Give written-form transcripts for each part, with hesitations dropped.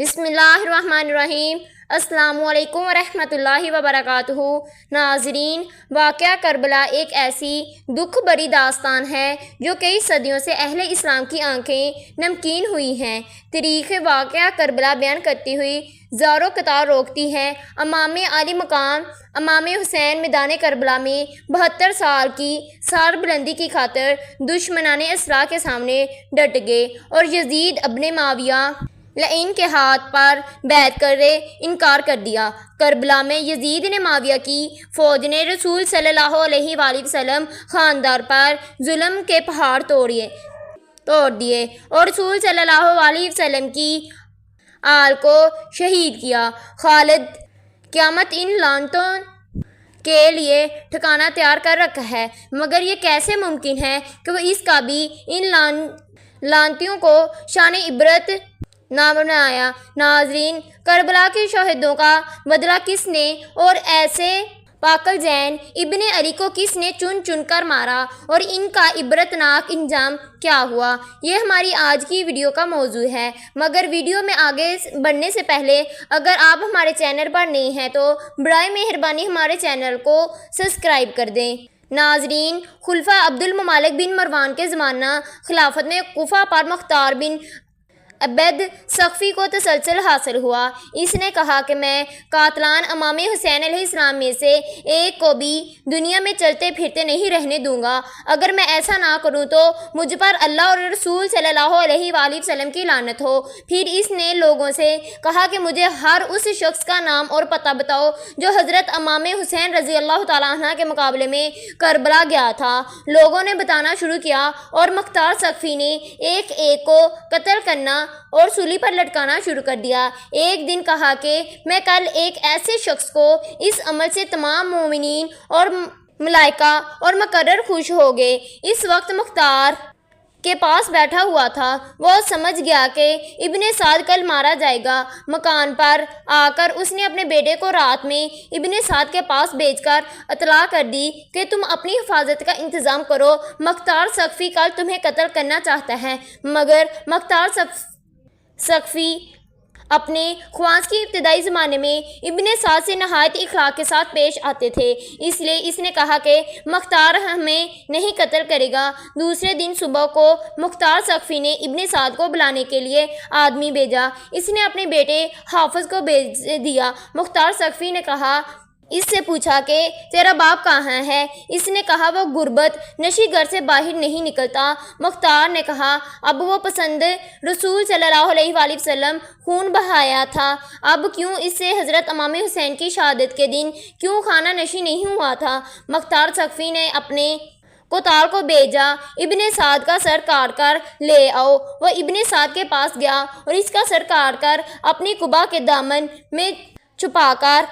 بسم اللہ الرحمن الرحیم۔ السلام علیکم ورحمۃ اللہ وبرکاتہ۔ ناظرین، واقعہ کربلا ایک ایسی دکھ بری داستان ہے جو کئی صدیوں سے اہل اسلام کی آنکھیں نمکین ہوئی ہیں۔ تاریخ واقعہ کربلا بیان کرتی ہوئی زارو قطار روکتی ہے۔ امام علی مقام امام حسین میدان کربلا میں 72 سال کی سار بلندی کی خاطر دشمنان اسلام کے سامنے ڈٹ گئے اور یزید ابن معاویہ لعین کے ہاتھ پر بیعت کر انکار کر دیا۔ کربلا میں یزید نے معاویہ کی فوج نے رسول صلی اللہ علیہ وآلہ وسلم خاندار پر ظلم کے پہاڑ توڑ دیے اور رسول صلی اللہ علیہ وسلم کی آل کو شہید کیا۔ خالد قیامت ان لعنتوں کے لیے ٹھکانہ تیار کر رکھا ہے، مگر یہ کیسے ممکن ہے کہ وہ اس کا بھی ان لعنتیوں کو شان عبرت نہ بنایا۔ ناظرین، کربلا کے شہیدوں کا بدلہ کس نے اور ایسے پاکل زین ابن علی کو کس نے چن چن کر مارا اور ان کا عبرتناک انجام کیا ہوا، یہ ہماری آج کی ویڈیو کا موضوع ہے۔ مگر ویڈیو میں آگے بڑھنے سے پہلے اگر آپ ہمارے چینل پر نئے ہیں تو برائے مہربانی ہمارے چینل کو سبسکرائب کر دیں۔ ناظرین، خلفاء عبد الممالک بن مروان کے زمانہ خلافت میں کوفہ پر مختار بن عبید ثقفی کو تسلسل حاصل ہوا۔ اس نے کہا کہ میں قاتلان امام حسین علیہ السلام میں سے ایک کو بھی دنیا میں چلتے پھرتے نہیں رہنے دوں گا۔ اگر میں ایسا نہ کروں تو مجھ پر اللہ اور رسول صلی اللہ علیہ وآلہ وسلم کی لعنت ہو۔ پھر اس نے لوگوں سے کہا کہ مجھے ہر اس شخص کا نام اور پتہ بتاؤ جو حضرت امام حسین رضی اللہ تعالیٰ عنہ کے مقابلے میں کربلا گیا تھا۔ لوگوں نے بتانا شروع کیا اور مختار ثقفی نے ایک ایک کو قتل کرنا اور سولی پر لٹکانا شروع کر دیا۔ ایک دن کہا کہ میں کل ایک ایسے شخص کو اس عمل سے تمام مومنین اور ملائکہ اور مقرر خوش ہو گئے۔ اس وقت مختار کے پاس بیٹھا ہوا تھا، وہ سمجھ گیا کہ ابن سعد کل مارا جائے گا۔ مکان پر آ کر اس نے اپنے بیٹے کو رات میں ابن سعد کے پاس بھیج کر اطلاع کر دی کہ تم اپنی حفاظت کا انتظام کرو، مختار ثقفی کل تمہیں قتل کرنا چاہتا ہے۔ مگر مختار ثقفی اپنے خواص کی ابتدائی زمانے میں ابن سعد سے نہایت اخلاق کے ساتھ پیش آتے تھے، اس لیے اس نے کہا کہ مختار ہمیں نہیں قتل کرے گا۔ دوسرے دن صبح کو مختار ثقفی نے ابن سعد کو بلانے کے لیے آدمی بھیجا۔ اس نے اپنے بیٹے حافظ کو بھیج دیا۔ مختار ثقفی نے کہا، اس سے پوچھا کہ تیرا باپ کہاں ہے؟ اس نے کہا وہ غربت نشی گھر سے باہر نہیں نکلتا۔ مختار نے کہا، اب وہ پسند رسول صلی اللہ علیہ وآلہ وسلم خون بہایا تھا، اب کیوں اس سے حضرت امام حسین کی شہادت کے دن کیوں خانہ نشی نہیں ہوا تھا؟ مختار ثقفی نے اپنے کوتال کو بھیجا، ابن سعد کا سر کاٹ کر لے آؤ۔ وہ ابن سعد کے پاس گیا اور اس کا سر کاٹ کر اپنی قبا کے دامن میں چھپا کر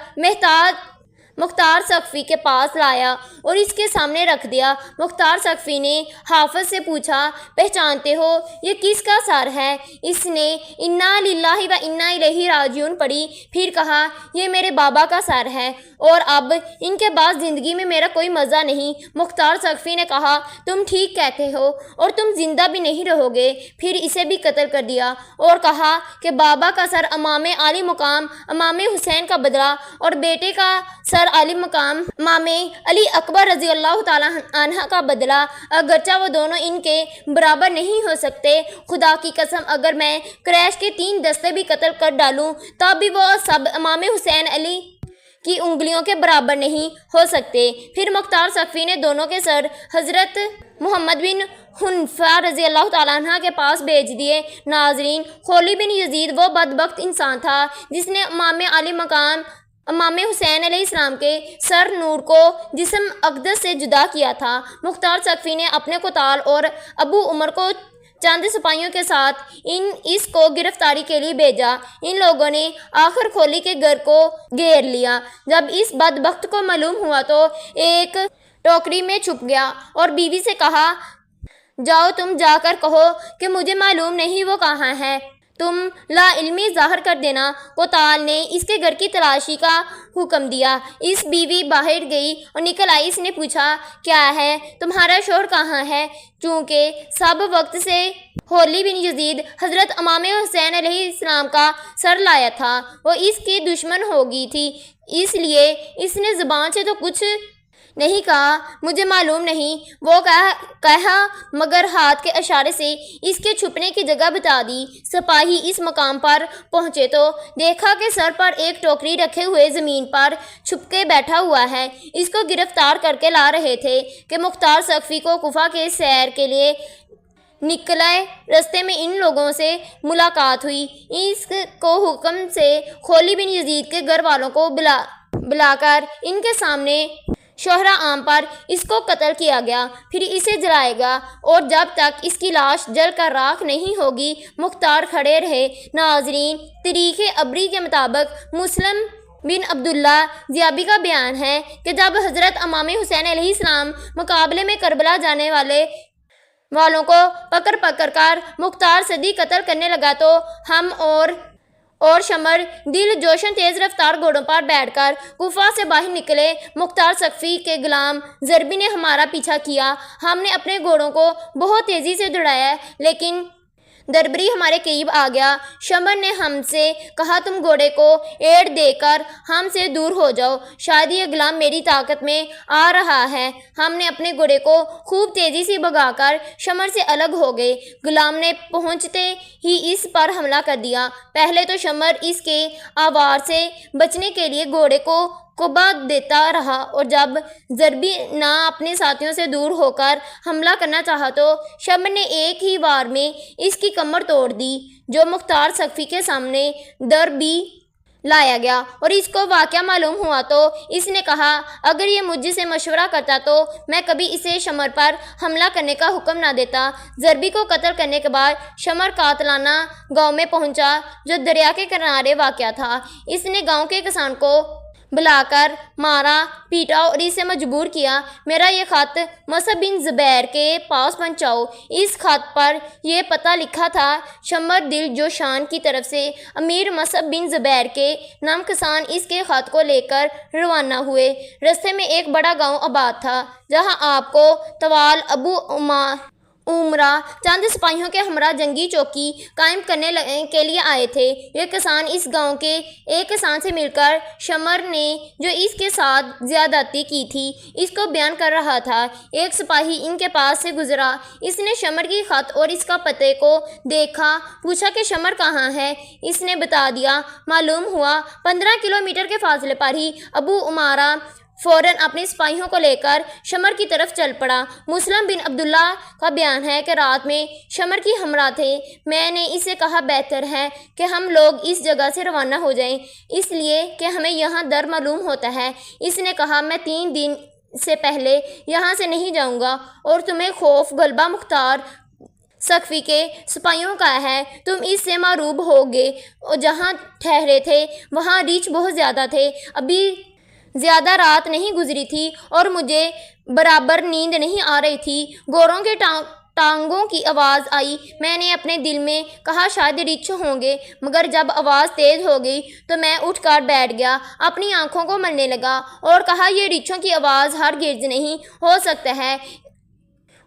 مختار ثقفی کے پاس لایا اور اس کے سامنے رکھ دیا۔ مختار ثقفی نے حافظ سے پوچھا، پہچانتے ہو یہ کس کا سر ہے؟ اس نے انا للہ و انا الیہ راجعون پڑھی، پھر کہا یہ میرے بابا کا سر ہے اور اب ان کے بعد زندگی میں میرا کوئی مزہ نہیں۔ مختار ثقفی نے کہا، تم ٹھیک کہتے ہو اور تم زندہ بھی نہیں رہو گے۔ پھر اسے بھی قتل کر دیا اور کہا کہ بابا کا سر امام علی مقام امام حسین کا بدلہ اور بیٹے کا سر علی مقام امام علی اکبر رضی اللہ تعالیٰ عنہ کا بدلہ، اگرچہ وہ دونوں ان کے برابر نہیں ہو سکتے۔ خدا کی قسم اگر میں قریش کے 3 دستے بھی قتل کر ڈالوں تب بھی وہ سب امام حسین علی کی انگلیوں کے برابر نہیں ہو سکتے۔ پھر مختار ثقفی نے دونوں کے سر حضرت محمد بن حنفیہ رضی اللہ تعالیٰ عنہ کے پاس بھیج دیے۔ ناظرین، خولی بن یزید وہ بدبخت انسان تھا جس نے امام علی مقام امام حسین علیہ السلام کے سر نور کو جسم اقدس سے جدا کیا تھا۔ مختار ثقفی نے اپنے کوتال اور ابو عمر کو چند سپاہیوں کے ساتھ اس کو گرفتاری کے لیے بھیجا۔ ان لوگوں نے آخر خولی کے گھر کو گھیر لیا۔ جب اس بدبخت کو معلوم ہوا تو ایک ٹوکری میں چھپ گیا اور بیوی سے کہا، جاؤ تم جا کر کہو کہ مجھے معلوم نہیں وہ کہاں ہے۔ تم لا علمی ظاہر کر دینا۔ کوتال نے اس کے گھر کی تلاشی کا حکم دیا۔ اس بیوی باہر گئی اور نکل آئی۔ اس نے پوچھا، کیا ہے، تمہارا شوہر کہاں ہے؟ چونکہ سب وقت سے ہولی بن یزید حضرت امام حسین علیہ السلام کا سر لایا تھا، وہ اس کی دشمن ہو گئی تھی، اس لیے اس نے زبان سے تو کچھ نہیں کہا، مجھے معلوم نہیں وہ کہا، مگر ہاتھ کے اشارے سے اس کے چھپنے کی جگہ بتا دی۔ سپاہی اس مقام پر پہنچے تو دیکھا کہ سر پر ایک ٹوکری رکھے ہوئے زمین پر چھپ کے بیٹھا ہوا ہے۔ اس کو گرفتار کر کے لا رہے تھے کہ مختار سقفی کو کوفہ کے سیر کے لیے نکلے۔ رستے میں ان لوگوں سے ملاقات ہوئی۔ اس کو حکم سے خولی بن یزید کے گھر والوں کو بلا کر ان کے سامنے شہرہ عام پر اس کو قتل کیا گیا، پھر اسے جلائے گا، اور جب تک اس کی لاش جل کر راکھ نہیں ہوگی مختار کھڑے رہے۔ ناظرین، طریق ابری کے مطابق مسلم بن عبداللہ زیابی کا بیان ہے کہ جب حضرت امام حسین علیہ السلام مقابلے میں کربلا جانے والوں کو پکڑ کر مختار صدی قتل کرنے لگا تو ہم اور شمر دل جوشن تیز رفتار گھوڑوں پر بیٹھ کر کوفہ سے باہر نکلے۔ مختار سقفی کے غلام ضربی نے ہمارا پیچھا کیا، ہم نے اپنے گھوڑوں کو بہت تیزی سے دوڑایا، لیکن دربری ہمارے قریب آ گیا۔ شمر نے ہم سے کہا، تم گھوڑے کو ایڑ دے کر ہم سے دور ہو جاؤ، شاید یہ غلام میری طاقت میں آ رہا ہے۔ ہم نے اپنے گھوڑے کو خوب تیزی سے بھگا کر شمر سے الگ ہو گئے۔ غلام نے پہنچتے ہی اس پر حملہ کر دیا۔ پہلے تو شمر اس کے آوار سے بچنے کے لیے گھوڑے کو کبا دیتا رہا، اور جب ضربی نہ اپنے ساتھیوں سے دور ہو کر حملہ کرنا چاہا تو شمر نے ایک ہی وار میں اس کی کمر توڑ دی، جو مختار سقفی کے سامنے دربی لایا گیا، اور اس کو واقعہ معلوم ہوا تو اس نے کہا، اگر یہ مجھ سے مشورہ کرتا تو میں کبھی اسے شمر پر حملہ کرنے کا حکم نہ دیتا۔ ضربی کو قتل کرنے کے بعد شمر قاتلانہ گاؤں میں پہنچا جو دریا کے کنارے واقع تھا۔ اس نے گاؤں کے کسان کو بلا کر مارا پیٹا اور اسے مجبور کیا، میرا یہ خط مصعب بن زبیر کے پاس پہنچاؤ۔ اس خط پر یہ پتہ لکھا تھا، شمر دل جوشان کی طرف سے امیر مصعب بن زبیر کے نام۔ کسان اس کے خط کو لے کر روانہ ہوئے۔ رستے میں ایک بڑا گاؤں آباد تھا، جہاں آپ کو طوال ابو عمرہ چند سپاہیوں کے ہمراہ جنگی چوکی قائم کرنے کے لیے آئے تھے۔ یہ کسان اس گاؤں کے ایک کسان سے مل کر شمر نے جو اس کے ساتھ زیادتی کی تھی اس کو بیان کر رہا تھا۔ ایک سپاہی ان کے پاس سے گزرا، اس نے شمر کی خط اور اس کا پتے کو دیکھا، پوچھا کہ شمر کہاں ہے؟ اس نے بتا دیا۔ معلوم ہوا 15 کلومیٹر کے فاصلے پر ہی ابو عمارہ فوراً اپنے سپاہیوں کو لے کر شمر کی طرف چل پڑا۔ مسلم بن عبداللہ کا بیان ہے کہ رات میں شمر کی ہمراہ تھے۔ میں نے اسے کہا، بہتر ہے کہ ہم لوگ اس جگہ سے روانہ ہو جائیں، اس لیے کہ ہمیں یہاں در معلوم ہوتا ہے۔ اس نے کہا، میں 3 دن سے پہلے یہاں سے نہیں جاؤں گا، اور تمہیں خوف غلبہ مختار سقفی کے سپاہیوں کا ہے، تم اس سے معروب ہوگے۔ اور جہاں ٹھہرے تھے وہاں ریچھ بہت زیادہ تھے، ابھی زیادہ رات نہیں گزری تھی اور مجھے برابر نیند نہیں آ رہی تھی۔ گھوڑوں کے ٹانگوں کی آواز آئی۔ میں نے اپنے دل میں کہا شاید ریچھ ہوں گے، مگر جب آواز تیز ہو گئی تو میں اٹھ کر بیٹھ گیا، اپنی آنکھوں کو ملنے لگا اور کہا یہ ریچھوں کی آواز ہرگز نہیں ہو سکتا ہے۔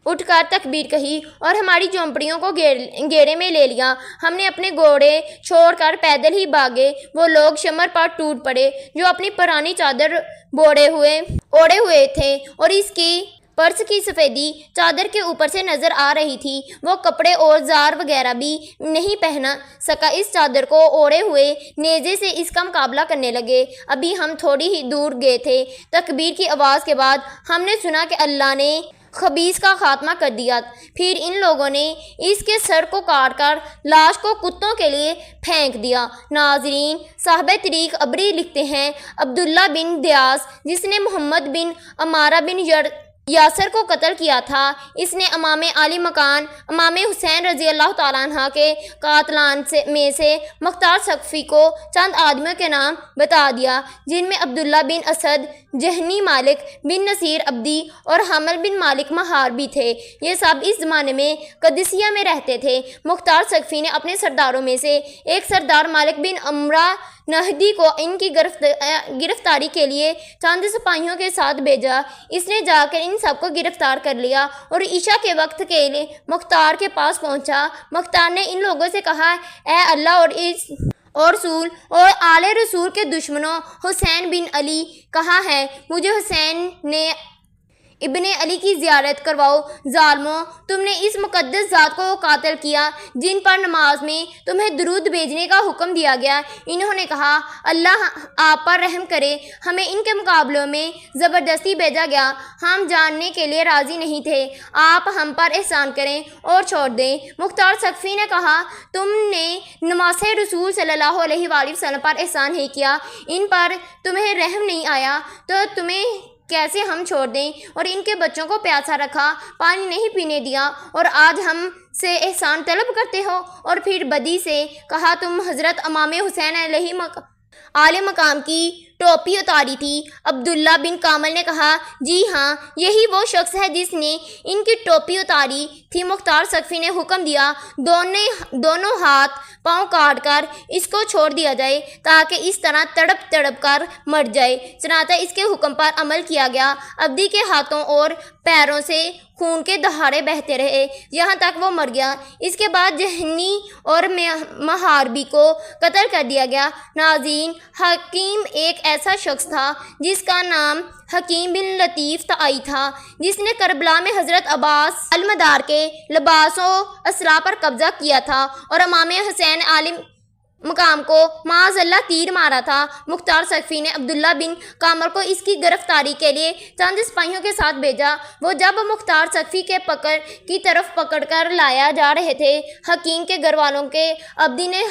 اٹھ کر تکبیر کہی اور ہماری جھونپڑیوں کو گھیرے میں لے لیا۔ ہم نے اپنے گھوڑے چھوڑ کر پیدل ہی بھاگے۔ وہ لوگ شمر پر ٹوٹ پڑے جو اپنی پرانی چادر اوڑے ہوئے تھے اور اس کی پرس کی سفیدی چادر کے اوپر سے نظر آ رہی تھی۔ وہ کپڑے اور زار وغیرہ بھی نہیں پہنا سکا، اس چادر کو اوڑے ہوئے نیزے سے اس کا مقابلہ کرنے لگے۔ ابھی ہم تھوڑی ہی دور گئے تھے، تکبیر کی آواز کے بعد ہم نے سنا کہ اللہ نے خبیث کا خاتمہ کر دیا۔ پھر ان لوگوں نے اس کے سر کو کاٹ کر لاش کو کتوں کے لیے پھینک دیا۔ ناظرین، صاحب طریق ابری لکھتے ہیں، عبداللہ بن دیاس جس نے محمد بن عمارہ بن یاسر کو قتل کیا تھا۔ اس نے امام عالی مکان امام حسین رضی اللہ تعالیٰ عنہ کے قاتلان میں سے مختار ثقفی کو چند آدمیوں کے نام بتا دیا، جن میں عبداللہ بن اسد، جہنی مالک بن نصیر عبدی اور حمل بن مالک مہار بھی تھے۔ یہ سب اس زمانے میں قادسیہ میں رہتے تھے۔ مختار ثقفی نے اپنے سرداروں میں سے ایک سردار مالک بن عمرہ نہدی کو ان کی گرفتاری کے لیے چند سپاہیوں کے ساتھ بھیجا۔ اس نے جا کر ان سب کو گرفتار کر لیا اور عشاء کے وقت کے لیے مختار کے پاس پہنچا۔ مختار نے ان لوگوں سے کہا، اے اللہ اور رسول اور آل رسول کے دشمنوں، حسین بن علی کہاں ہے؟ مجھے حسین نے ابن علی کی زیارت کرواؤ۔ ظالموں، تم نے اس مقدس ذات کو قاتل کیا جن پر نماز میں تمہیں درود بھیجنے کا حکم دیا گیا۔ انہوں نے کہا، اللہ آپ پر رحم کرے، ہمیں ان کے مقابلوں میں زبردستی بھیجا گیا، ہم جاننے کے لیے راضی نہیں تھے، آپ ہم پر احسان کریں اور چھوڑ دیں۔ مختار ثقفی نے کہا، تم نے نماز رسول صلی اللہ علیہ وآلہ وسلم پر احسان نہیں کیا، ان پر تمہیں رحم نہیں آیا تو تمہیں کیسے ہم چھوڑ دیں؟ اور ان کے بچوں کو پیاسا رکھا، پانی نہیں پینے دیا، اور آج ہم سے احسان طلب کرتے ہو؟ اور پھر بدی سے کہا، تم حضرت امام حسین علیہ اعلی مقام کی ٹوپی اتاری تھی۔ عبداللہ بن کامل نے کہا، جی ہاں، یہی وہ شخص ہے جس نے ان کی ٹوپی اتاری تھی۔ مختار ثقفی نے حکم دیا، دونوں ہاتھ پاؤں کاٹ کر اس کو چھوڑ دیا جائے تاکہ اس طرح تڑپ تڑپ کر مر جائے۔ چنانچہ اس کے حکم پر عمل کیا گیا۔ عبدی کے ہاتھوں اور پیروں سے خون کے دھارے بہتے رہے یہاں تک وہ مر گیا۔ اس کے بعد جہنی اور محاربی کو قتل کر دیا گیا۔ ناظرین، حکیم ایک ایسا شخص تھا جس کا نام حکیم بن لطیف طائی تھا، جس نے کربلا میں حضرت عباس المدار کے لباس و اسلحہ پر قبضہ کیا تھا اور امام حسین عالی مقام کو معاذ اللہ تیر مارا تھا۔ مختار ثقفی نے عبداللہ بن کامر کو اس کی گرفتاری کے لیے چند سپاہیوں کے ساتھ بھیجا۔ وہ جب مختار ثقفی کی طرف پکڑ کر لایا جا رہے تھے، حکیم کے گھر والوں کے عبدی نے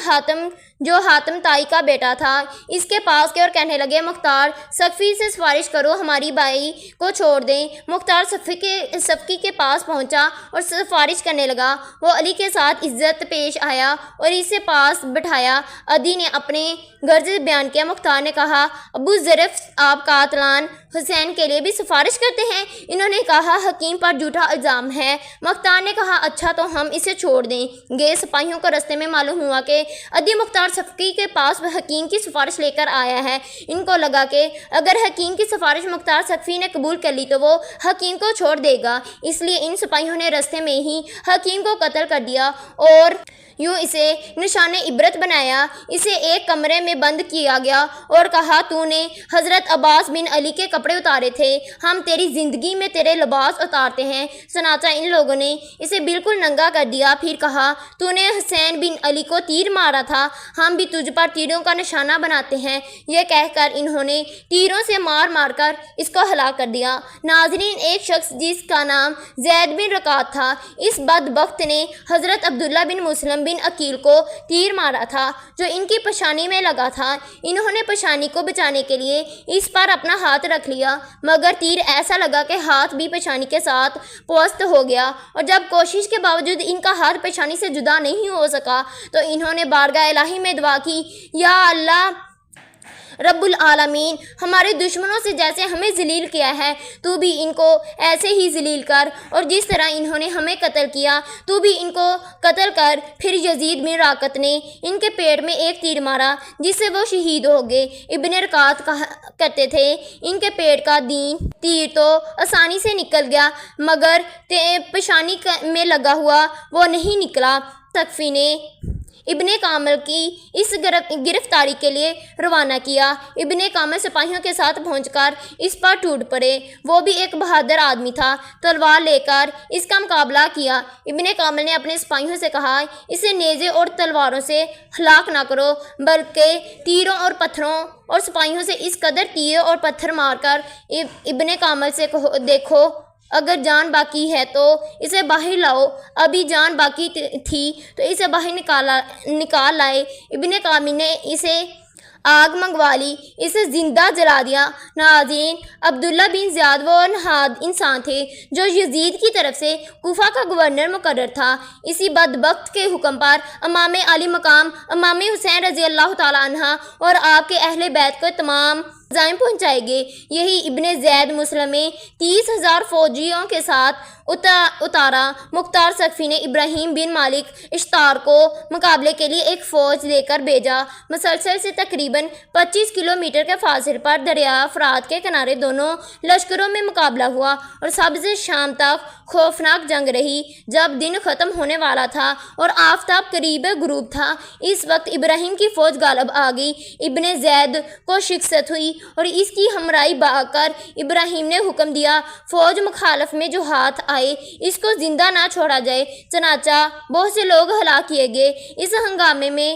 جو حاتم طائی کا بیٹا تھا، اس کے پاس گئے اور کہنے لگے، مختار ثقفی سے سفارش کرو، ہماری بھائی کو چھوڑ دیں۔ مختار ثقفی کے پاس پہنچا اور سفارش کرنے لگا۔ وہ علی کے ساتھ عزت پیش آیا اور اسے پاس بٹھایا۔ عدی نے اپنے غرض بیان کیا۔ مختار نے کہا، ابو ظرف آپ قاتلان حسین کے لیے بھی سفارش کرتے ہیں؟ انہوں نے کہا، حکیم پر جھوٹا الزام ہے۔ مختار نے کہا، اچھا تو ہم اسے چھوڑ دیں گے۔ سپاہیوں کو رستے میں معلوم ہوا کہ عدی مختار ثقفی کے پاس حکیم کی سفارش لے کر آیا ہے۔ ان کو لگا کہ اگر حکیم کی سفارش مختار ثقفی نے قبول کر لی تو وہ حکیم کو چھوڑ دے گا، اس لیے ان سپاہیوں نے رستے میں ہی حکیم کو قتل کر دیا اور یوں اسے نشان عبرت بنایا۔ اسے ایک کمرے میں بند کیا گیا اور کہا، تو نے حضرت عباس بن علی کے کپڑے اتارے تھے، ہم تیری زندگی میں تیرے لباس اتارتے ہیں۔ چنانچہ ان لوگوں نے اسے بالکل ننگا کر دیا۔ پھر کہا، تو نے حسین بن علی کو تیر مارا تھا، ہم بھی تجھ پر تیروں کا نشانہ بناتے ہیں۔ یہ کہہ کر انہوں نے تیروں سے مار مار کر اس کو ہلاک کر دیا۔ ناظرین، ایک شخص جس کا نام زید بن رکات تھا، اس بدبخت نے حضرت عبداللہ بن مسلم بن عقیل کو تیر مارا تھا جو ان کی پیشانی میں لگا تھا۔ انہوں نے پیشانی کو بچانے کے لیے اس پر اپنا ہاتھ رکھ لیا، مگر تیر ایسا لگا کہ ہاتھ بھی پیشانی کے ساتھ پوست ہو گیا، اور جب کوشش کے باوجود ان کا ہاتھ پیشانی سے جدا نہیں ہو سکا تو انہوں نے بارگاہ الہی میں دعا کی، یا اللہ رب العالمین، ہمارے دشمنوں سے جیسے ہمیں ذلیل کیا ہے تو بھی ان کو ایسے ہی ذلیل کر، اور جس طرح انہوں نے ہمیں قتل کیا تو بھی ان کو قتل کر۔ پھر یزید بن راقت نے ان کے پیٹ میں ایک تیر مارا جس سے وہ شہید ہو گئے۔ ابن رکات کہتے تھے، ان کے پیٹ کا تیر تو آسانی سے نکل گیا مگر پیشانی میں لگا ہوا وہ نہیں نکلا۔ ثقفی نے ابن کامل کی اس گرفتاری کے لیے روانہ کیا۔ ابن کامل سپاہیوں کے ساتھ پہنچ کر اس پر ٹوٹ پڑے۔ وہ بھی ایک بہادر آدمی تھا، تلوار لے کر اس کا مقابلہ کیا۔ ابن کامل نے اپنے سپاہیوں سے کہا، اسے نیزے اور تلواروں سے ہلاک نہ کرو بلکہ تیروں اور پتھروں، اور سپاہیوں سے اس قدر تیر اور پتھر مار کر ابن کامل سے دیکھو اگر جان باقی ہے تو اسے باہر لاؤ۔ ابھی جان باقی تھی تو اسے باہر نکال لائے۔ ابن کامل نے اسے آگ منگوا لی، اسے زندہ جلا دیا۔ ناظرین، عبداللہ بن زیاد وہ نہاد انسان تھے جو یزید کی طرف سے کوفہ کا گورنر مقرر تھا۔ اسی بدبخت کے حکم پر امام علی مقام امام حسین رضی اللہ تعالیٰ عنہ اور آپ کے اہل بیت کو تمام عزائم پہنچائے گئے۔ یہی ابن زید مسلم میں 30,000 فوجیوں کے ساتھ اتارا۔ مختار سقفی نے ابراہیم بن مالک اشتار کو مقابلے کے لیے ایک فوج لے کر بھیجا۔ مسلسل سے تقریباً 25 کلومیٹر کے فاصلے پر دریا فرات کے کنارے دونوں لشکروں میں مقابلہ ہوا اور صبح سے شام تک خوفناک جنگ رہی۔ جب دن ختم ہونے والا تھا اور آفتاب قریب غروب تھا، اس وقت ابراہیم کی فوج غالب آ گئی۔ ابن زید کو شکست ہوئی اور اس کی ہمراہی پا کر ابراہیم نے حکم دیا، فوج مخالف میں جو ہاتھ آئے اس کو زندہ نہ چھوڑا جائے۔ چنانچہ بہت سے لوگ ہلاک کیے گئے۔ اس ہنگامے میں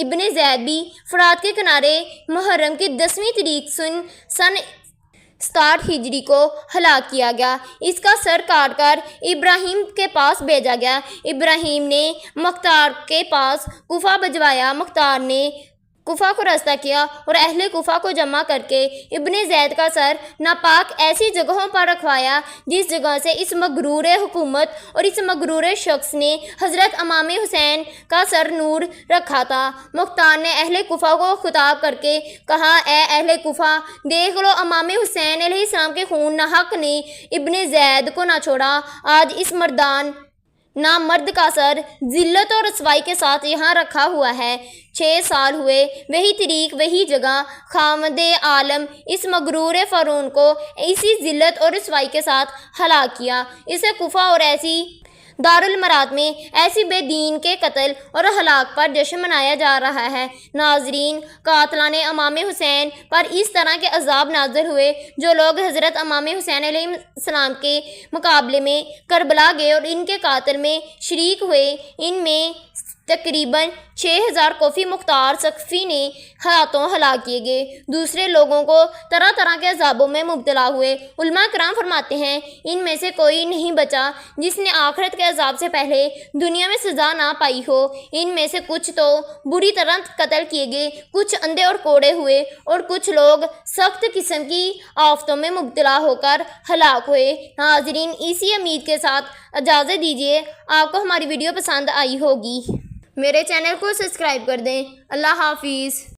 ابن زید بھی فرات کے کنارے محرم کی 10ویں تاریخ سن 67 ہجری کو ہلاک کیا گیا۔ اس کا سر کاٹ کر ابراہیم کے پاس بھیجا گیا۔ ابراہیم نے مختار کے پاس کوفہ بھجوایا۔ مختار نے کوفہ کو راستہ کیا اور اہل کوفہ کو جمع کر کے ابن زید کا سر ناپاک ایسی جگہوں پر رکھوایا جس جگہ سے اس مغرور حکومت اور اس مغرور شخص نے حضرت امام حسین کا سر نور رکھا تھا۔ مختار نے اہل کوفہ کو خطاب کر کے کہا، اے اہل کوفہ، دیکھ لو، امام حسین علیہ السلام کے خون ناحق نے ابن زید کو نہ چھوڑا۔ آج اس نامرد کا سر ذلت اور رسوائی کے ساتھ یہاں رکھا ہوا ہے۔ 6 سال ہوئے، وہی تاریخ، وہی جگہ، خامد عالم اس مغرور فرعون کو اسی ذلت اور رسوائی کے ساتھ ہلاک کیا۔ اسے کوفہ اور ایسی دارالمرات میں ایسی بے دین کے قتل اور ہلاک پر جشن منایا جا رہا ہے۔ ناظرین، قاتلان امام حسین پر اس طرح کے عذاب نازل ہوئے۔ جو لوگ حضرت امام حسین علیہ السلام کے مقابلے میں کربلا گئے اور ان کے قاتل میں شریک ہوئے، ان میں تقریباً 6,000 کوفی مختار سقفی نے ہاتھوں ہلاک کیے گئے۔ دوسرے لوگوں کو طرح طرح کے عذابوں میں مبتلا ہوئے۔ علماء کرام فرماتے ہیں، ان میں سے کوئی نہیں بچا جس نے آخرت کے عذاب سے پہلے دنیا میں سزا نہ پائی ہو۔ ان میں سے کچھ تو بری طرح قتل کیے گئے، کچھ اندھے اور کوڑے ہوئے اور کچھ لوگ سخت قسم کی آفتوں میں مبتلا ہو کر ہلاک ہوئے۔ ناظرین، اسی امید کے ساتھ اجازت دیجیے۔ آپ کو ہماری ویڈیو پسند آئی ہوگی۔ میرے چینل کو سبسکرائب کر دیں۔ اللہ حافظ۔